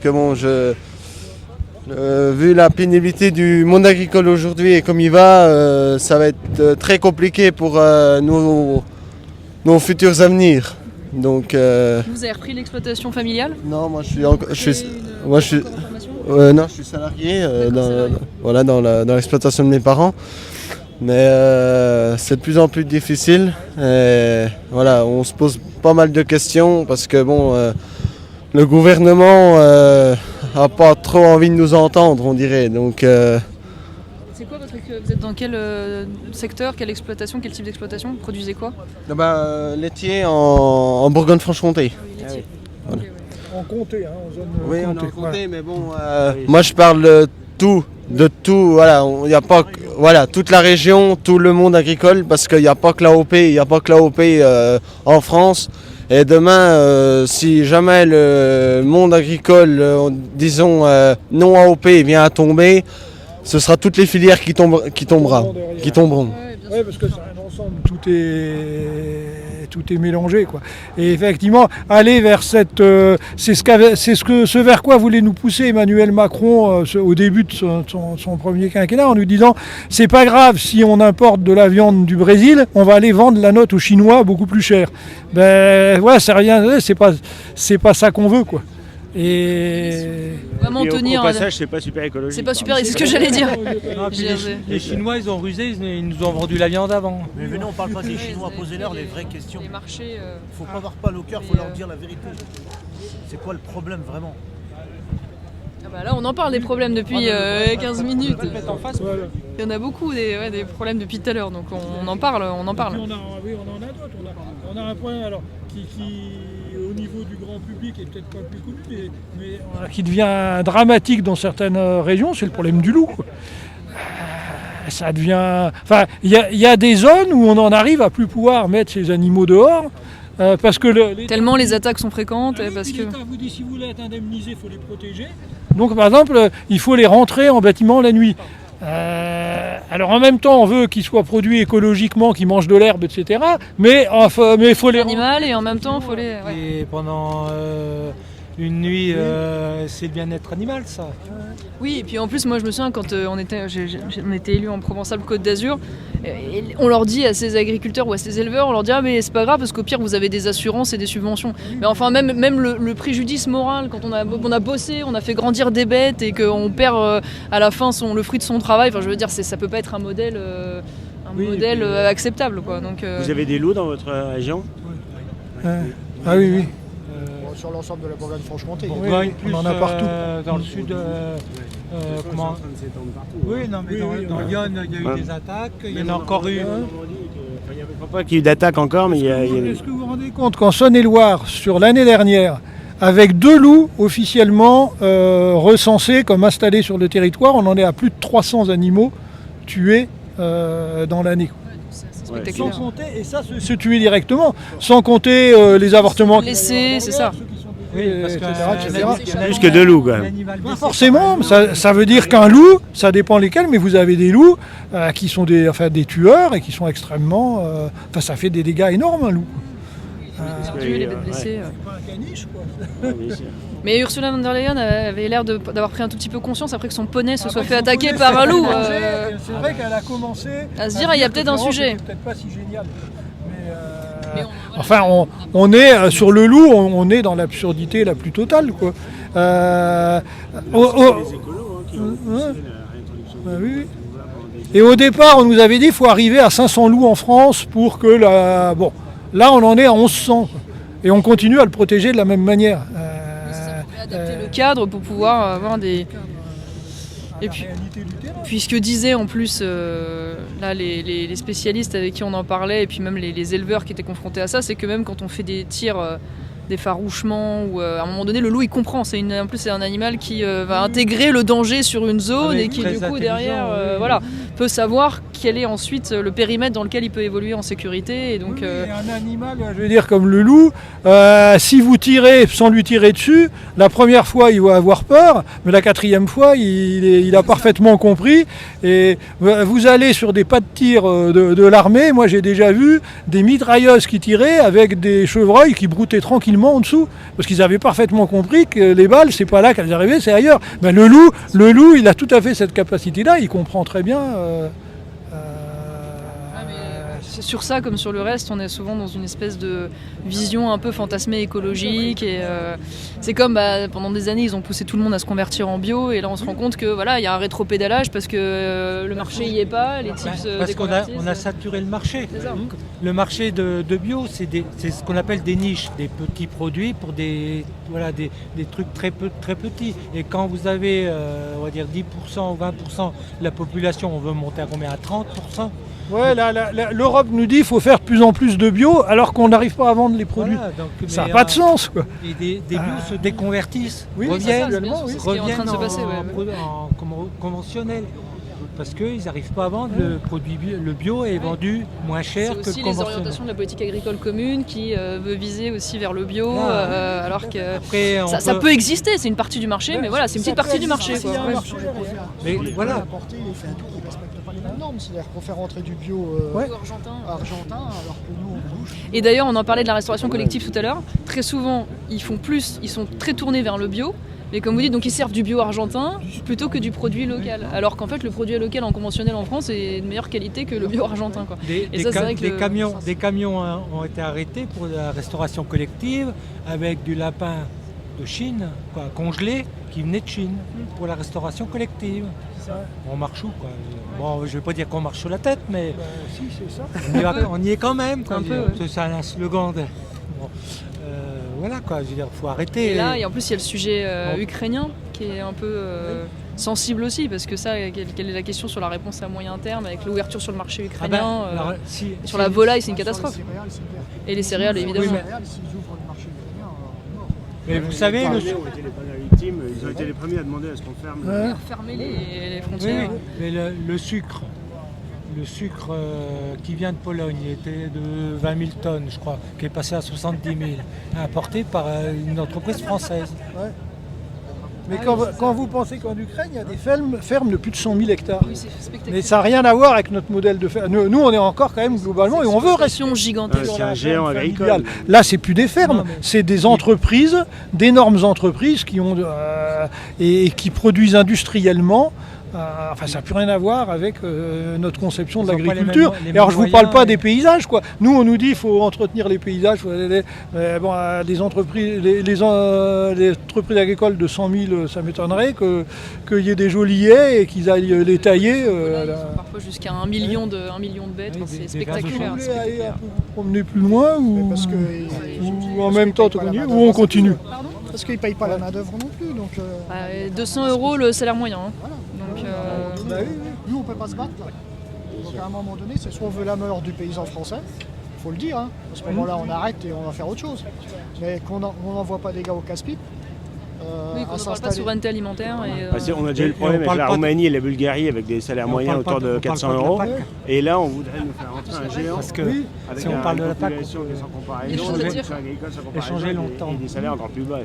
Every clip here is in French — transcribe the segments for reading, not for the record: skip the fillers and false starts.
que bon, vu la pénibilité du monde agricole aujourd'hui et comme il va, ça va être très compliqué pour nos futurs avenirs. Donc, Vous avez repris l'exploitation familiale? non, moi je suis salarié dans l'exploitation de mes parents. Mais c'est de plus en plus difficile. Et, voilà, on se pose pas mal de questions parce que bon, le gouvernement a pas trop envie de nous entendre, on dirait. Donc, c'est quoi vous êtes dans quel secteur, quelle exploitation, quel type d'exploitation? Vous produisez quoi? Laitier en Bourgogne-Franche-Comté. Laitier. Voilà. Okay, ouais. En comté, en zone Oui, on est comté. en comté, mais bon, moi je parle de tout, voilà, il n'y a pas, voilà, toute la région, tout le monde agricole, parce qu'il n'y a pas que l'AOP, en France. Et demain, si jamais le monde agricole, disons non AOP vient à tomber, ce sera toutes les filières qui tomberont. Oui, parce que c'est un ensemble, tout est mélangé, quoi. Et effectivement, aller vers cette, ce vers quoi voulait nous pousser Emmanuel Macron au début de son premier quinquennat, en nous disant c'est pas grave si on importe de la viande du Brésil, on va aller vendre la nôtre aux Chinois beaucoup plus cher. Ben voilà, c'est rien, c'est pas ça qu'on veut, quoi. Et vraiment et tenir. Au passage, c'est pas super écologique. C'est pas super, c'est ce que j'allais dire. Les Chinois, ils ont rusé, ils nous ont vendu la viande avant. Mais venez, on parle pas des Chinois, posez-leur les vraies questions. Les marchés. Faut pas avoir pâle au cœur, faut leur dire la vérité. C'est quoi le problème vraiment? Ah bah là, on en parle des problèmes depuis 15 minutes. Il y en a beaucoup des problèmes depuis tout à l'heure, donc on en parle. Oui, on en a d'autres. On a un point alors qui au niveau du grand public est peut-être pas le plus connu, mais qui devient dramatique dans certaines régions, c'est le problème du loup, quoi. Ça devient. Enfin, il y a des zones où on en arrive à plus pouvoir mettre ces animaux dehors. Parce que tellement les attaques sont fréquentes. Parce que l'État vous dit si vous voulez être indemnisé, il faut les protéger. Donc par exemple, il faut les rentrer en bâtiment la nuit. Alors en même temps, on veut qu'ils soient produits écologiquement, qu'ils mangent de l'herbe, etc. Mais il faut les animal et en même temps, il faut les. Ouais. Et pendant une nuit, c'est le bien-être animal, ça. Oui, et puis en plus, moi je me souviens quand on était élu en Provence-Alpes-Côte d'Azur, on leur dit à ces agriculteurs ou à ces éleveurs, on leur dit ah mais c'est pas grave parce qu'au pire vous avez des assurances et des subventions. Mais enfin même le préjudice moral quand on a bossé, on a fait grandir des bêtes et qu'on perd à la fin le fruit de son travail. Enfin je veux dire ça peut pas être un modèle acceptable quoi. Donc vous avez des loups dans votre région? Ah oui. Sur l'ensemble de la Bourgogne-Franche-Comté. On en a partout. Dans le sud, comment? Oui, non, mais dans Lyon, il y a eu des attaques. Il y en a encore eu. Il n'y a pas qu'il y ait eu d'attaques encore, mais il y a. Est-ce que vous vous rendez compte qu'en Saône-et-Loire, sur l'année dernière, avec 2 loups officiellement recensés comme installés sur le territoire, on en est à plus de 300 animaux tués dans l'année. Spectaculaire. Sans compter, et ça se tuer directement, sans compter les avortements blessés, c'est ça. Oui, etc. Plus que 2 loups quand même. Pas forcément, ça veut dire qu'un loup, ça dépend lesquels, mais vous avez des loups qui sont des tueurs et qui sont extrêmement. Ça fait des dégâts énormes un loup. Les bêtes blessées. C'est pas un caniche quoi. Mais Ursula von der Leyen avait l'air d'avoir pris un tout petit peu conscience après que son poney se soit fait attaquer par un loup. C'est vrai qu'elle a commencé à se dire il y a peut-être un sujet. Peut-être pas si génial. Enfin, on est sur le loup, on est dans l'absurdité la plus totale, quoi. Oui. Et au départ, on nous avait dit qu'il faut arriver à 500 loups en France pour que Bon, là, on en est à 1100. Et on continue à le protéger de la même manière. Adapter le cadre pour pouvoir avoir des... Et puis ce que disaient en plus là, les spécialistes avec qui on en parlait et puis même les éleveurs qui étaient confrontés à ça, c'est que même quand on fait des tirs d'effarouchement ou à un moment donné le loup il comprend, en plus c'est un animal qui va intégrer le danger sur une zone et qui du coup derrière peut savoir quel est ensuite le périmètre dans lequel il peut évoluer en sécurité et donc un animal, je veux dire comme le loup, si vous tirez sans lui tirer dessus, la première fois il va avoir peur, mais la 4e fois il a parfaitement compris et vous allez sur des pas de tir de l'armée, moi j'ai déjà vu des mitrailleuses qui tiraient avec des chevreuils qui broutaient tranquillement tranquillement en dessous, parce qu'ils avaient parfaitement compris que les balles, c'est pas là qu'elles arrivaient, c'est ailleurs. Ben, le loup, il a tout à fait cette capacité-là, il comprend très bien. Sur ça, comme sur le reste, on est souvent dans une espèce de vision un peu fantasmée écologique. Et c'est comme pendant des années, ils ont poussé tout le monde à se convertir en bio. Et là, on se rend compte que voilà, il y a un rétropédalage parce que le marché y est pas, les types se parce qu'on déconvertissent. a saturé le marché. C'est ça. Le marché de bio, c'est ce qu'on appelle des niches, des petits produits pour des trucs très petits. Et quand vous avez, on va dire 10% ou 20% de la population, on veut monter à combien? À 30%. Ouais, l'Europe nous dit qu'il faut faire de plus en plus de bio alors qu'on n'arrive pas à vendre les produits. Voilà, donc, ça n'a pas de sens, quoi. Et des bios se déconvertissent, oui, reviennent, c'est ce qui est en train de se passer, en conventionnel. Parce qu'ils n'arrivent pas à vendre le bio est vendu moins cher que le conventionnel. C'est aussi les conventionnel. orientations de la politique agricole commune qui veut viser aussi vers le bio, alors que Après, ça peut exister, c'est une partie du marché, mais voilà, c'est une petite partie du marché. S'il y a un marché, Mais voilà. Importer, il ne respecte pas les mêmes normes. C'est-à-dire qu'on fait rentrer du bio argentin alors que nous, on bouge. Et d'ailleurs, on en parlait de la restauration collective tout à l'heure. Très souvent, ils sont très tournés vers le bio. Mais comme vous dites, donc ils servent du bio argentin plutôt que du produit local. Alors qu'en fait, le produit local en conventionnel en France est de meilleure qualité que le bio argentin, quoi. Des camions ont été arrêtés pour la restauration collective avec du lapin de Chine, congelé, qui venait de Chine, pour la restauration collective. On marche où, quoi? Bon, je ne vais pas dire qu'on marche sur la tête, mais si, c'est ça. on y est quand même. Un peu, ouais. C'est un slogan. Voilà, quoi, je veux dire, faut arrêter. Et là, et en plus, il y a le sujet ukrainien qui est un peu sensible aussi, parce que ça, quelle est la question sur la réponse à moyen terme avec l'ouverture sur le marché ukrainien sur la volaille, c'est une catastrophe. Et les céréales, évidemment. Mais vous savez, ils ont été les premières victimes, ils ont été les premiers à demander à ce qu'on ferme. Fermer les frontières. Oui, mais le sucre qui vient de Pologne, il était de 20 000 tonnes, je crois, qui est passé à 70 000, importé par une entreprise française. Ouais. Mais quand vous pensez qu'en Ukraine, il y a des fermes de plus de 100 000 hectares. Oui, c'est spectaculaire. Mais ça n'a rien à voir avec notre modèle de ferme. Nous, on est encore quand même globalement, et on veut rester gigantesque. C'est un géant agricole. Là, c'est plus des fermes, c'est des entreprises, d'énormes entreprises qui ont et qui produisent industriellement. Enfin, ça n'a plus rien à voir avec notre conception de l'agriculture. Et alors, je ne vous parle pas des paysages, quoi. Nous, on nous dit qu'il faut entretenir les paysages. Des entreprises, les entreprises agricoles de 100 000, ça m'étonnerait qu'il y ait des jolis haies et qu'ils aillent les tailler. Parfois jusqu'à 1 million de bêtes, c'est spectaculaire. Vous voulez aller un peu promener plus loin ou en même temps ou on continue? Pardon ? Parce qu'ils ne payent pas la main-d'œuvre non plus. Donc, 200 € le salaire moyen. Voilà. Donc, nous, on ne peut pas se battre là. Donc à un moment donné, c'est soit on veut la mort du paysan français, il faut le dire. À ce moment-là, on arrête et on va faire autre chose. Mais qu'on n'envoie pas des gars au casse-pipe. qu'on ne parle pas de souveraineté alimentaire. On a déjà eu le problème avec la Roumanie et la Bulgarie avec des salaires moyens autour de 400 €. Et là, on voudrait nous faire entrer un géant. Parce que si on parle de la PAC, échanger longtemps. Et des salaires encore plus bas.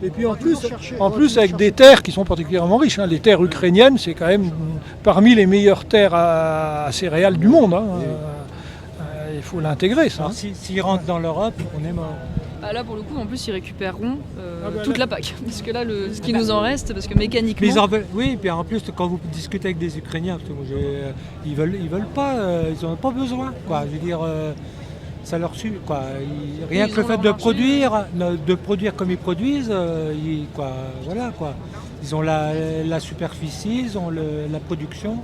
Et puis en plus avec des terres qui sont particulièrement riches. Les terres ukrainiennes, c'est quand même parmi les meilleures terres à céréales du monde. Il faut l'intégrer, ça. S'ils rentrent dans l'Europe, on est mort. Là, pour le coup, en plus, ils récupéreront toute la PAC. Parce que là, ce qui nous en reste, parce que mécaniquement... Oui, et puis en plus, quand vous discutez avec des Ukrainiens, parce que ils veulent pas, ils n'en ont pas besoin. Quoi. Je veux dire, ça leur suit. Quoi. Rien que le fait de produire comme ils produisent, voilà, quoi. Ils ont la superficie, ils ont la production.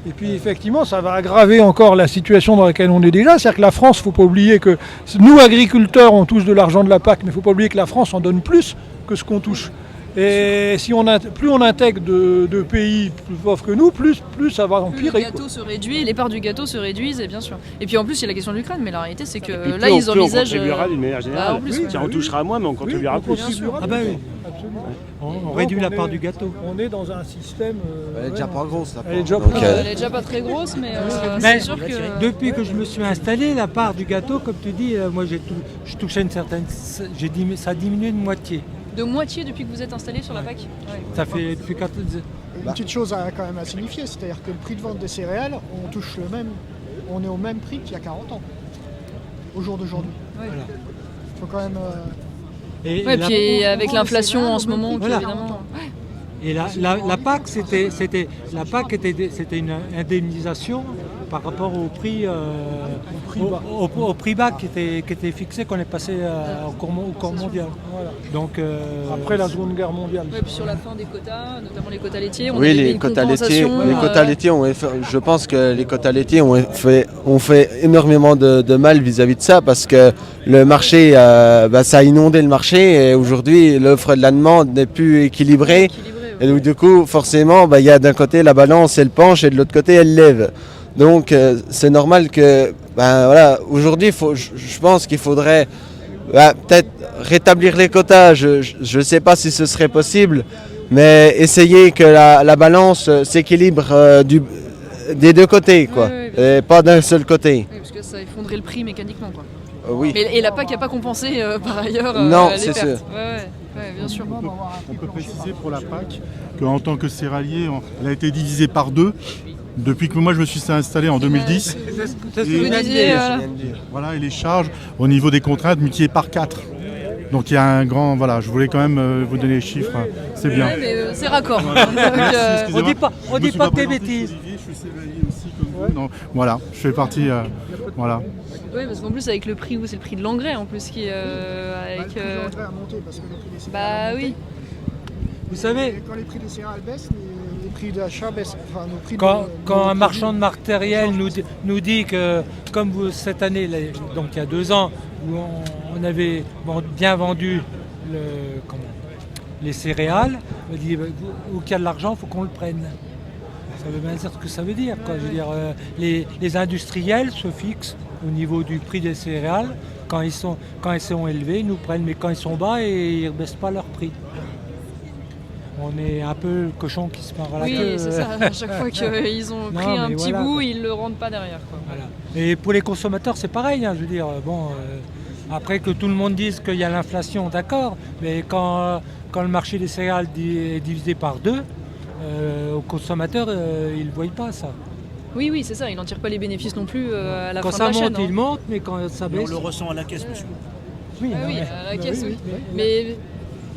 Et puis effectivement, ça va aggraver encore la situation dans laquelle on est déjà. C'est-à-dire que la France, il ne faut pas oublier que nous, agriculteurs, on touche de l'argent de la PAC, mais il ne faut pas oublier que la France en donne plus que ce qu'on touche. Et si plus on intègre de pays plus pauvres que nous, plus ça va empirer. Le gâteau se réduit, les parts du gâteau se réduisent, et bien sûr. Et puis en plus, il y a la question de l'Ukraine, mais la réalité, c'est que là, ils envisagent... On contribuera d'une manière générale. On touchera moins, mais on contribuera plus. Bien sûr. Ah bah oui, absolument. On réduit la part du gâteau. On est dans un système... Elle est déjà pas grosse, la part. Elle est déjà pas très grosse, mais c'est sûr que... Depuis que je me suis installé, la part du gâteau, comme tu dis, moi je touchais une certaine... ça a diminué de moitié. De moitié depuis que vous êtes installé sur la PAC. Ça fait depuis 4 ans. Une petite chose quand même à signifier, c'est-à-dire que le prix de vente des céréales, on est au même prix qu'il y a 40 ans, au jour d'aujourd'hui. Ouais. Voilà. Faut quand même Et Ouais, puis avec l'inflation en ce moment, Voilà. évidemment. Et la PAC, c'était une indemnisation par rapport au prix, au prix bas qui était fixé quand on est passé au cours mondial. Voilà. Donc, Après la Seconde Guerre mondiale. Ouais, puis sur la fin des quotas, notamment les quotas laitiers, on Oui, avait les une quotas laitiers, compensation, je pense que les quotas laitiers ont fait énormément de mal vis-à-vis de ça parce que le marché, ça a inondé le marché et aujourd'hui l'offre et la demande n'est plus équilibrée. Et donc du coup, forcément, il y a d'un côté la balance, elle penche et de l'autre côté, elle lève. Donc c'est normal que, aujourd'hui, je pense qu'il faudrait peut-être rétablir les quotas. Je ne sais pas si ce serait possible, mais essayer que la balance s'équilibre des deux côtés, quoi, et pas d'un seul côté. Oui, parce que ça effondrait le prix mécaniquement, quoi. Oui. Et la PAC n'a pas compensé par ailleurs Non, les c'est pertes. sûr. Ouais, bien sûr. On peut préciser pour la PAC qu'en tant que céréalier, elle a été divisée par 2 depuis que moi je me suis installé en 2010. c'est ce que Et- vous disiez. Voilà, et les charges au niveau des contraintes multipliées par 4. Donc il y a un grand... Voilà, je voulais quand même vous donner les chiffres, c'est bien. Ouais, mais c'est raccord. Donc, On dit pas que t'es bêtises. Je suis céréalier aussi comme vous. Non, voilà, je fais partie... voilà. Oui, parce qu'en plus avec le prix, c'est le prix de l'engrais en plus qui est avec. Le prix de l'engrais a monté parce que le prix des céréales Bah a monté. oui. Vous savez, Et quand les prix des céréales baissent, les prix d'achat baissent. Enfin, nos prix quand nos un marchand de produits- matériel nous dit que, comme cette année, donc il y a 2 ans, où on avait bien vendu les céréales, on dit où qu'il y a de l'argent, il faut qu'on le prenne. Ça veut bien dire ce que ça veut dire, quoi. Je veux dire, les industriels se fixent au niveau du prix des céréales. Quand ils sont élevés, ils nous prennent, mais quand ils sont bas, ils ne baissent pas leur prix. On est un peu le cochon qui se part à la Oui, queue. c'est ça. À chaque fois qu'ils ont pris un mais petit voilà, bout, quoi. ils le rendent pas derrière, quoi. Voilà. Et pour les consommateurs, c'est pareil. Je veux dire, après que tout le monde dise qu'il y a l'inflation, d'accord, mais quand le marché des céréales est divisé par 2, aux consommateurs, ils ne voient pas ça. Oui, c'est ça. Ils n'en tirent pas les bénéfices non plus à la Quand fin ça de la monte, chaîne. il monte, mais quand ça Mais on baisse... le ressent à la caisse, monsieur. Oui, Ah oui, mais- à la caisse, oui. Mais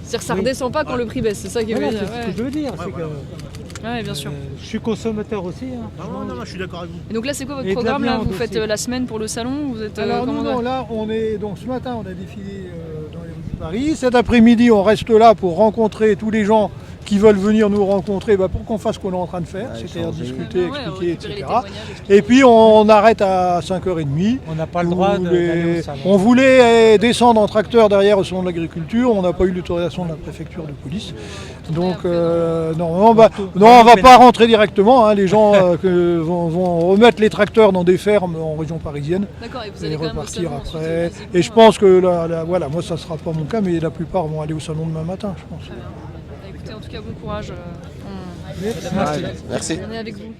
c'est-à-dire que ça redescend pas quand le prix baisse, c'est ça qui est Voilà, bien. c'est ce que je veux dire. c'est que, Ouais, bien sûr. je suis consommateur aussi. Non, je suis d'accord avec vous. Et donc là, c'est quoi votre Et de la programme là? viande Vous faites aussi. la semaine pour le salon? Vous êtes Alors comment non, là on est donc ce matin on a défilé dans les rues de Paris. Cet après-midi on reste là pour rencontrer tous les gens qui veulent venir nous rencontrer pour qu'on fasse ce qu'on est en train de faire, c'est-à-dire discuter, expliquer, etc. Et puis on arrête à 5h30. On n'a pas le droit d'aller au salon. On voulait descendre en tracteur derrière au salon de l'agriculture, on n'a pas eu l'autorisation de la préfecture de police. Donc normalement, on va pas rentrer directement, les gens vont remettre les tracteurs dans des fermes en région parisienne D'accord, et vous et allez quand même au repartir salon ensuite, après. visiblement. Et je pense que voilà, moi ça sera pas mon cas, mais la plupart vont aller au salon demain matin, je pense. Très bien. Bah, écoutez, en tout cas, bon courage. Merci. On est avec vous.